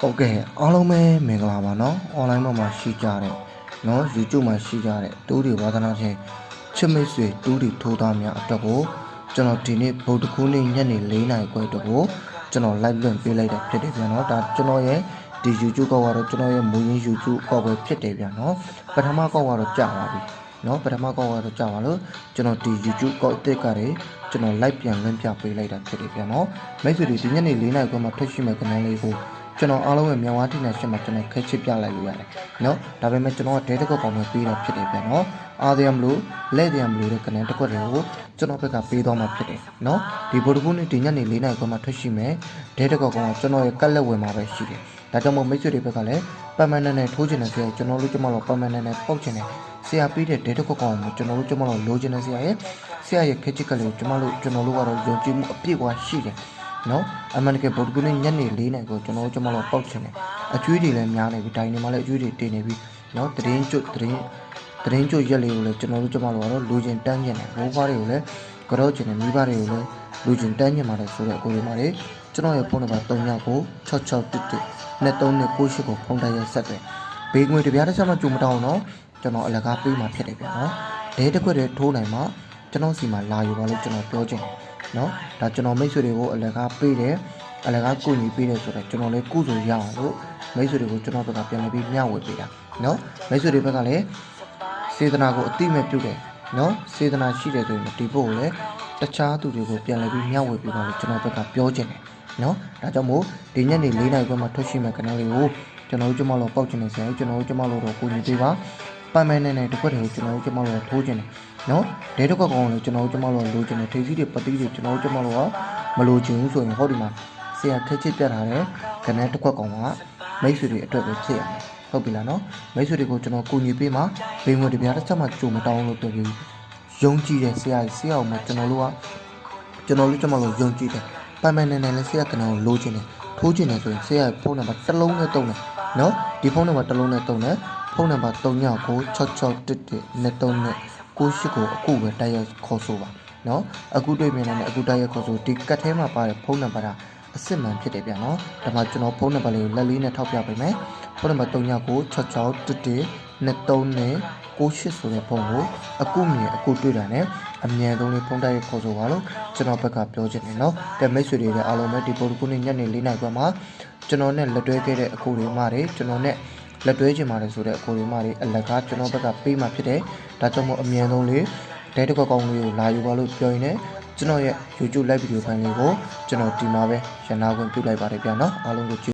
ဟုတ်ကဲ့အားလုံးပဲမင်္ဂလာပါနော် online မှာရှိကြတဲ့နော် YouTube မှာရှိကြတဲ့တူးတွေဝါသနာချင်းချစ်မိတ်ဆွေတူးတွေထိုးသားများအတွက်ကိုကျွန်တော်ဒီနေ့ဗုဒ္ဓကူးနေ့ညနေ4 နာရီခွဲအတွက်ကိုကျွန်တော် live လွှင့်ပေးလိုက်တာဖြစ်တယ်ဗျာနော်ဒါကျွန်တော်ရဲ့ဒီ YouTube ကောက်ကတော့ကျွန်တော်ရဲ့မူရင်း YouTube ကောက်ပဲဖြစ်တယ်ဗျာနော်ပထမကောက်ကတော့ကြာပါပြီနော်ပထမကောက်ကတော့ကြာပါလို့ကျွန်တော်ဒီ YouTube ကောက်အစ်ကတွေကျွန်တော် live ပြန်လွှင့်ပြပေးလိုက်တာဖြစ်တယ်ဗျာနော်မိတ်ဆွေတွေဒီညနေ4 နာရီခွဲမှာထွက်ရှိမဲ့ကဏ္ဍလေးကိုကျွန်တော်အားလုံးရဲ့မြန်မာထိနဲ့ရှင်းမှာကျွန်တော်ခက်ချစ်ပြလိုက်လို့ရတယ်နော်ဒါပေမဲ့ကျွန်တော်ကဒဲတစ်ခွက်ကောင်ပဲပေးတာဖြစ်တယ်ဗျနော်အားရမလို့လက်ရမလို့တဲ့ကဏ္ဍတစ်ခွက်တွေကိုကျွန်တော်ဘက်ကပေးသွားမှာဖြစ်တယ်နော်ဒီဗုဒ္ဓဂုနေ့ဒီညနေ4 နာရီခွဲမှာထွက်ရှိမယ်ဒဲတစ်ခွက်ကောင်ကကျွန်တော်ရဲ့ကက်လက်ဝင်မှာပဲရှိတယ်ဒါကြောင့်မို့မိတ်ဆွေတွေဘက်ကလည်းပတ်မှန်နဲ့ထိုးချင်တဲ့ဆရာကျွန်တော်တို့ကျမတို့ပတ်မှန်နဲ့ပောက်ချင်တယ်ဆရာပေးတဲ့ဒဲတစ်ခွက်ကောင်ကိုကျွန်တော်တို့ကျမတို့လိုချင်တဲ့ဆရာရဲ့ခက်ချစ်ကလေးကိုကျွန်တော်တို့ကတော့ယုံကြည်မှုအပြည့်အဝရှိတယ်နော်အမှန်တကယ်ဗုဒ္ဓဂုနေ့ညနေ4 နာရီကိုကျွန်တော်တို့ပောက်ချင်တယ်အကျွေးတွေလည်းများနေပြီတိုင်းနေမှာလည်းအကျွေးတွေတင်နေပြီနော်သတင်းကျွတ်ရက်လေးကိုလည်းကျွန်တော်တို့ကတော့လူချင်းတန်းကျင်တယ်ဘိုးဘွားတွေကိုလည်းကြောက်ကျင်တယ်မိဘတွေကိုလည်းလူချင်းတန်းကျင်ပါတယ်ဆိုတော့ကိုယ်တွေမှာလေကျွန်တော်ရဲ့ဖုန်းနံပါတ်39ကို6611နဲ့3998ကိုဖုန်းတိုက်ရိုက်ဆက်တယ်ဘေးငွေတပြားတစ်ချက်မှကြုံမတောင်းတော့ကျွန်တော်အလကားပေးမှဖြစ်တယ်ဗျာနော်ဒဲတစ်ခွက်တည်းထိုးနိုင်မှကျွန်တော်စီမှာလာယူပါလို့ကျွန်တော်ပြောချင်တယ်နော်ဒါကျွန်တော်မိတ်ဆွေတွေကိုအလကားပေးတယ်အလကားကိုညီပေးတယ်ဆိုတော့ကျွန်တော်လည်းကုသိုလ်ရအောင်လို့မိတ်ဆွေတွေကိုကျွန်တော်ဘက်ကပြန်လည်ပြီးမျှဝေပေးတာနော်မိတ်ဆွေတွေဘက်ကလည်းစေတနာကိုအတိမဲ့ပြုတယ်နော်စေတနာရှိတယ်ဆိုရင်ဒီဖို့ကိုလည်းတခြားသူတွေကိုပြန်လည်ပြီးမျှဝေပေးပါလို့ကျွန်တော်ဘက်ကပြောချင်တယ်နော်ဒါကြောင့်မို့ဒီညနေ4 နာရီခွဲမှာထွက်ရှိမဲ့ကဏ္ဍလေးကိုကျွန်တော်တို့ကျမတို့ပောက်ချင်နေဆရာကျွန်တော်တို့ကျမတို့တော့ကိုညီပေးပါပတ်မဲနဲ့တစ်ခွက်တည်းကိုကျွန်တော်တို့ကျမတို့ထိုးချင်တယ်နော်ဒဲတစ်ခွက်ကောင်လည်းကျွန်တော်တို့ကျမတို့လိုချင်တယ်ထိပ်စီးတွေပတိတွေကျွန်တော်တို့ကျမတို့ကမလိုချင်ဘူးဆိုရင်ဟောဒီမှာဆရာခက်ချစ်ပြထားတဲ့ကဏ္ဍတစ်ခွက်ကောင်ကမိတ်ဆွေတွေအတွက်ပဲဖြစ်ရမယ်ဟုတ်ပြီလားနော်မိတ်ဆွေတွေကိုကျွန်တော်ကိုညီပေးမှာဘိန်းဝင်တပြားတစ်ချက်မှကြုံမတောင်းလို့ပြောပြီးယုံကြည်တဲ့ဆရာအောင်မှာကျွန်တော်တို့ကျမတို့ယုံကြည်တယ်ပတ်မဲနဲ့လည်းဆရာကဏ္ဍကိုလိုချင်တယ်ထိုးချင်တယ်ဆိုရင်ဆရာဖုန်းနံပါတ်တစ်လုံးနဲ့တုံးတယ်နော်ဒီဖုန်းနံပါတ်တစ်လုံးနဲ့တုံးတယ်ဖုန်းနံပါတ်399611နဲ့တုံးနဲ့98ကိုအခုပဲတိုက်ရိုက်ခေါ်ဆိုပါနော်အခုတွေ့မြင်တဲ့အခုတိုက်ရိုက်ခေါ်ဆိုဒီကတ်ထဲမှာပါတဲ့ဖုန်းနံပါတ်အစစ်မှန်ဖြစ်တယ်ဗျာနော်ဒါမှကျွန်တော်ဖုန်းနံပါတ်လေးကိုလက်လေးနဲ့ထောက်ပြပေးမယ်ဖုန်းနံပါတ်399611နဲ့တုံးနဲ့98ဆိုတဲ့ဖုန်းကိုအခုမြင်အခုတွေ့တာနဲ့အမြန်ဆုံးလေးဖုန်းတိုက်ရိုက်ခေါ်ဆိုပါလို့ကျွန်တော်ဘက်ကပြောချင်တယ်နော်တဲ့မိတ်ဆွေတွေလည်းအားလုံးပဲဒီဗုဒ္ဓဂုနေ့ညနေ4 နာရီခွဲမှာကျွန်တော်နဲ့လက်တွဲခဲ့တဲ့အခုတွေမှတွေကျွန်တော်နဲ့လက်တွဲချင်ပါတယ်ဆိုတဲ့အကိုတွေမှတွေအလကားကျွန်တော်ဘက်ကပေးမှဖြစ်တယ်ဒါကြောင့်မို့အမြန်ဆုံးလေးဒဲတစ်ခွက်ကောင်းလေးကိုလာယူပါလို့ပြောရင်းနဲ့ကျွန်တော်ရဲ့ YouTube live video ဖိုင်လေးကိုကျွန်တော်ဒီမှာပဲရန်နာခွင့်ပြုလိုက်ပါတယ်ဗျာနော်အားလုံးကို